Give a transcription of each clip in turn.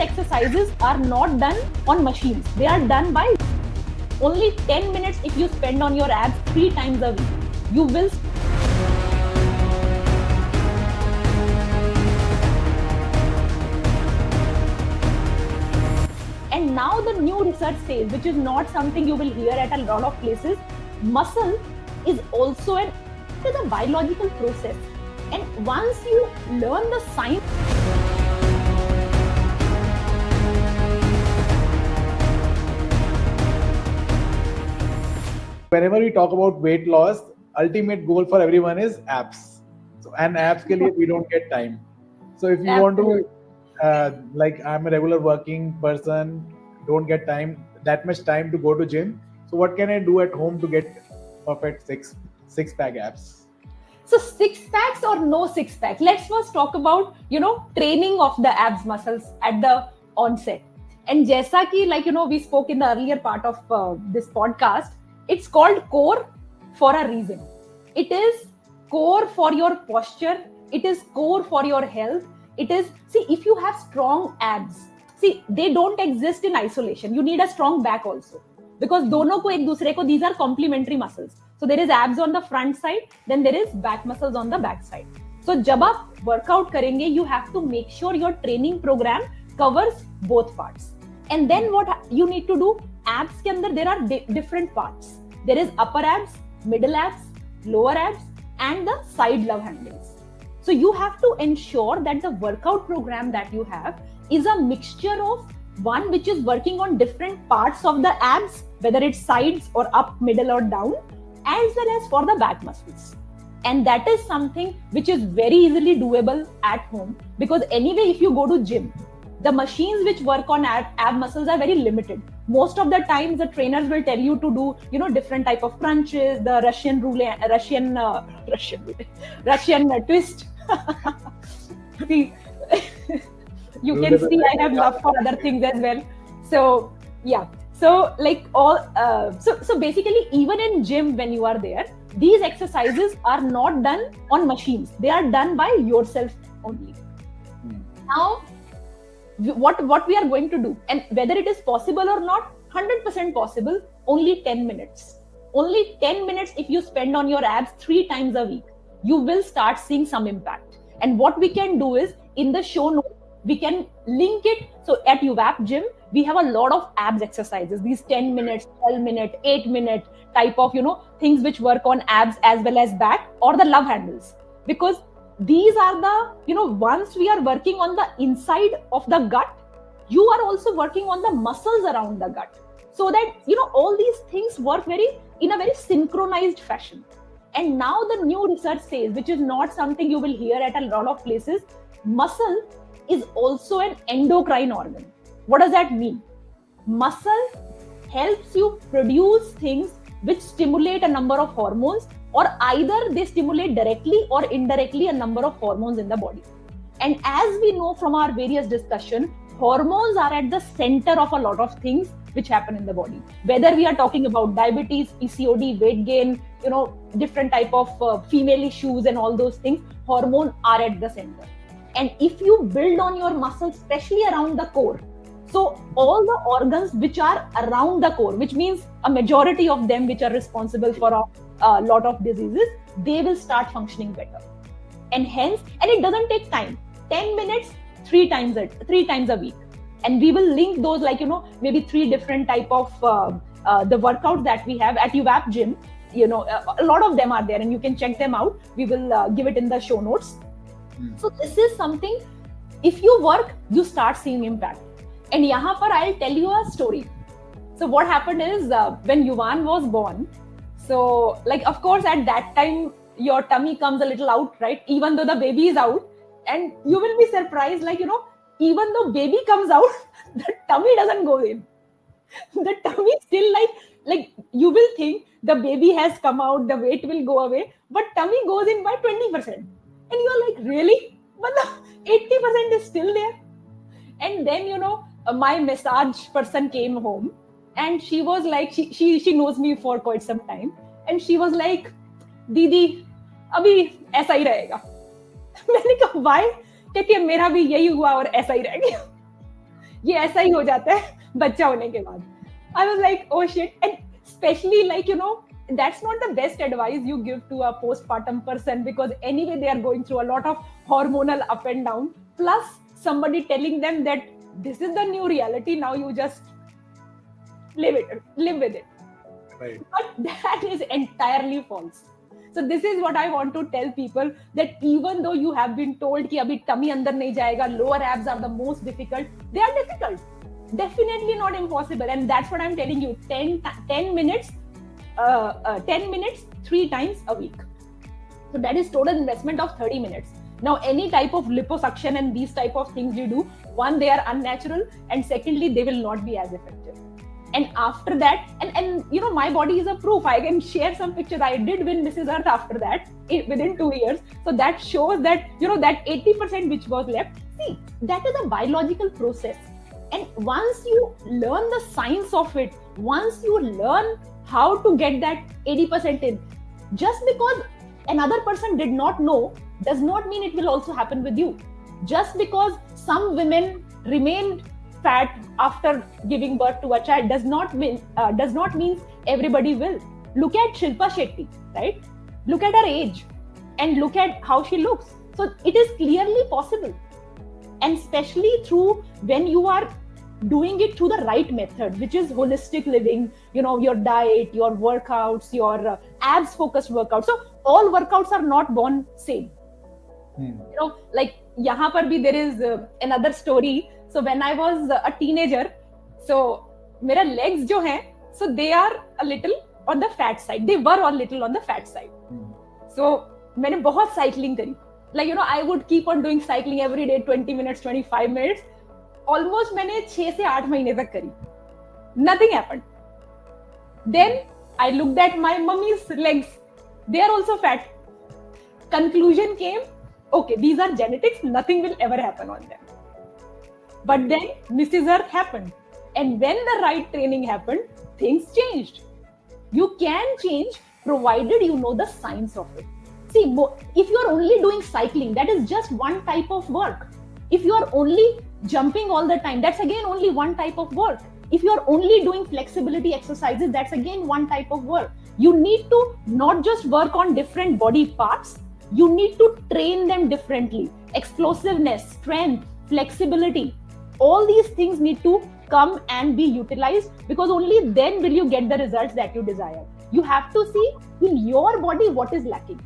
exercises are not done on machines. They are done by only 10 minutes. If you spend on your abs 3 times a week, you will. And now the new research says, which is not something you will hear at a lot of places, muscle is also a biological process. And once you learn the science, whenever we talk about weight loss, ultimate goal for everyone is abs. So, and abs ke liye we don't get time. So if you want to, like I'm a regular working person, don't get that much time to go to gym. So what can I do at home to get perfect six pack abs? So 6-packs or no 6-pack? Let's first talk about, training of the abs muscles at the onset. And jaisa ki, we spoke in the earlier part of this podcast, it's called core for a reason. It is core for your posture. It is core for your health. It is, if you have strong abs, they don't exist in isolation. You need a strong back also. Because dono ko ek dusre ko, these are complementary muscles. So there is abs on the front side, then there is back muscles on the back side. So jab aap workout karenge, you have to make sure your training program covers both parts. And then what you need to do, abs ke andar there are different parts. There is upper abs, middle abs, lower abs, and the side love handles. So you have to ensure that the workout program that you have is a mixture of one which is working on different parts of the abs, whether it's sides or up, middle or down, as well as for the back muscles. And that is something which is very easily doable at home, because anyway, if you go to gym, the machines which work on ab muscles are very limited. Most of the times the trainers will tell you to do, different type of crunches, the Russian twist. See, you can see I have love for other things as well. So yeah. So like so basically, even in gym when you are there, these exercises are not done on machines. They are done by yourself only. Now, what we are going to do, and whether it is possible or not, 100% possible, only 10 minutes. Only 10 minutes if you spend on your abs 3 times a week, you will start seeing some impact. And what we can do is, in the show notes, we can link it. So at UVAP gym, we have a lot of abs exercises, these 10 minutes, 12 minute, 8 minute type of, things which work on abs as well as back, or the love handles. Because these are the, once we are working on the inside of the gut, you are also working on the muscles around the gut. So that, all these things work in a very synchronized fashion. And now the new research says, which is not something you will hear at a lot of places, muscle is also an endocrine organ. What does that mean? Muscle helps you produce things which stimulate a number of hormones, or either they stimulate directly or indirectly a number of hormones in the body. And as we know from our various discussion, hormones are at the center of a lot of things which happen in the body. Whether we are talking about diabetes, PCOD, weight gain, different type of female issues and all those things, hormones are at the center. And if you build on your muscles, especially around the core, so all the organs which are around the core, which means a majority of them which are responsible for a lot of diseases, they will start functioning better. And hence, and it doesn't take time, 10 minutes, 3 times a week. And we will link those, maybe 3 different type of the workouts that we have at UVAP gym. A lot of them are there and you can check them out. We will give it in the show notes. So this is something, if you work, you start seeing impact. And yahan par I'll tell you a story. So what happened is, when Yuvan was born, so of course at that time, your tummy comes a little out, right? Even though the baby is out, and you will be surprised, even though baby comes out, the tummy doesn't go in. The tummy still like you will think the baby has come out, the weight will go away, but tummy goes in by 20%. And you're like, really? But the 80% is still there. And then, my massage person came home, and she was like, she knows me for quite some time. And she was like, Didi, abhi aisa hi rahega. मैंने कहा why? क्योंकि मेरा भी यही हुआ और ऐसा ही रह गया. ये ऐसा ही हो जाता है बच्चा होने के बाद. I was like, oh shit. And especially like, you know, that's not the best advice you give to a postpartum person, because anyway they are going through a lot of hormonal up and down, plus somebody telling them that this is the new reality, now you just live with it. Right. But that is entirely false. So this is what I want to tell people, that even though you have been told कि अभी tummy अंदर नहीं जाएगा, lower abs are the most difficult, they are difficult. Definitely not impossible. And that's what I'm telling you. 10 minutes 3 times a week. So that is total investment of 30 minutes. Now, any type of liposuction and these type of things you do, one, they are unnatural, and secondly, they will not be as effective. And after that, and you know, my body is a proof. I can share some pictures. I did win Mrs. Earth after that, within 2 years. So that shows that, you know, that 80% which was left, see, that is a biological process. And once you learn the science of it, once you learn how to get that 80% in, just because another person did not know, does not mean it will also happen with you. Just because some women remain fat after giving birth to a child does not mean everybody will. Look at Shilpa Shetty, right? Look at her age and look at how she looks. So it is clearly possible, and especially through when you are doing it through the right method, which is holistic living, you know, your diet, your workouts, your abs focused workouts. So all workouts are not born same. You know, like yahan par bhi there is another story. So when I was a teenager, so mera legs jo hain, so they are a little on the fat side. They were a little on the fat side. So maine bahut cycling kari. Like, you know, I would keep on doing cycling every day, 20 minutes, 25 minutes. Almost मैंने 6 से 8 महीने तक करी. Nothing happened. Then I looked at my mummy's legs. They are also fat. Conclusion came, okay, these are genetics. Nothing will ever happen on them. But then Mrs. Earth happened. And when the right training happened, things changed. You can change provided you know the science of it. See, if you are only doing cycling, that is just one type of work. If you are only jumping all the time, that's again only one type of work. If you are only doing flexibility exercises, that's again one type of work. You need to not just work on different body parts, you need to train them differently. Explosiveness, strength, flexibility, all these things need to come and be utilized, because only then will you get the results that you desire. You have to see in your body what is lacking.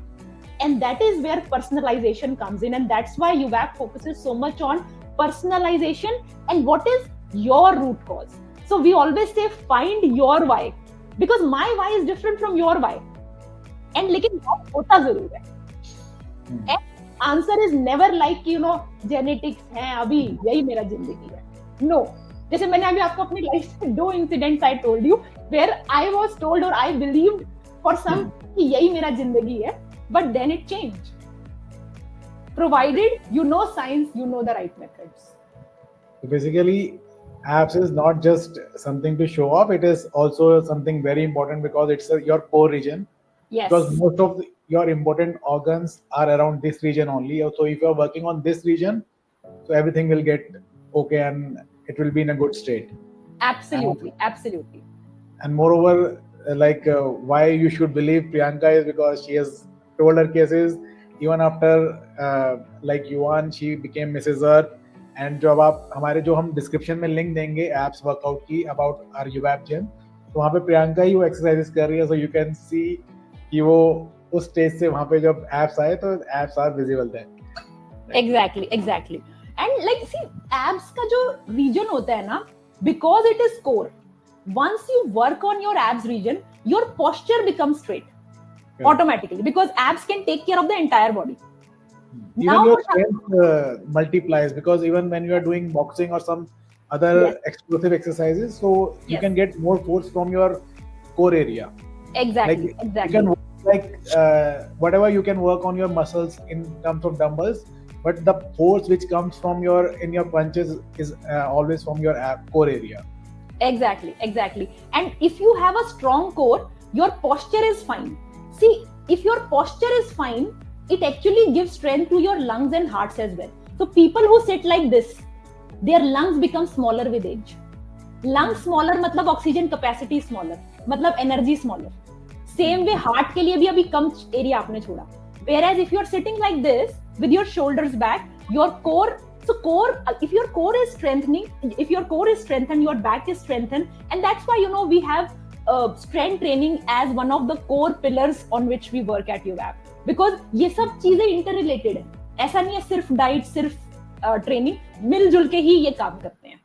And that is where personalization comes in. And that's why UVAP focuses so much on personalization and what is your root cause. So we always say find your why, because my why is different from your why. And लेकिन बहुत होता जरूर है. And answer is never like, you know, genetics है अभी यही मेरा जिंदगी है. No. जैसे मैंने अभी आपको अपनी लाइफ से 2 incidents I told you where I was told or I believed for some कि यही मेरा जिंदगी है, but then it changed. Provided you know science, you know the right methods. So basically, abs is not just something to show off, it is also something very important because it's your core region. Yes. Because most of your important organs are around this region only. So if you're working on this region, so everything will get okay and it will be in a good state. Absolutely, absolutely. And moreover, why you should believe Priyanka is because she has told her cases even after Yuan, she became Mrs. Earth. And जो अब आप हमारे जो हम description में link देंगे apps workout की about are यूवैप gym, तो वहाँ पे प्रियंका ही वो एक्सरसाइजेस कर रही है. सो यू कैन सी कि वो उस स्टेज से वहाँ पे जब एप्स आए तो apps are visible there. Exactly and like see apps का जो रीजन होता है ना, because it is core, once you work on your abs region, your posture becomes straight automatically, because abs can take care of the entire body. Even now, your strength multiplies, because even when you are doing boxing or some other explosive exercises, so you can get more force from your core area. Exactly. You can whatever you can work on your muscles in terms of dumbbells, but the force which comes from your punches is always from your core area. Exactly. And if you have a strong core, your posture is fine. See, if your posture is fine, it actually gives strength to your lungs and hearts as well. So people who sit like this, their lungs become smaller with age. Lungs smaller मतलब oxygen capacity smaller, मतलब energy smaller. Same way heart के लिए भी अभी कम area आपने छोड़ा. Whereas if you are sitting like this with your shoulders back, your core, so core, if your core is strengthening, if your core is strengthened, your back is strengthened, and that's why, you know, we have strength training as one of the core pillars on which we work at UAP, because ये सब चीजें interrelated है. ऐसा नहीं है सिर्फ diet, सिर्फ training, मिलजुल के ही ये काम करते हैं.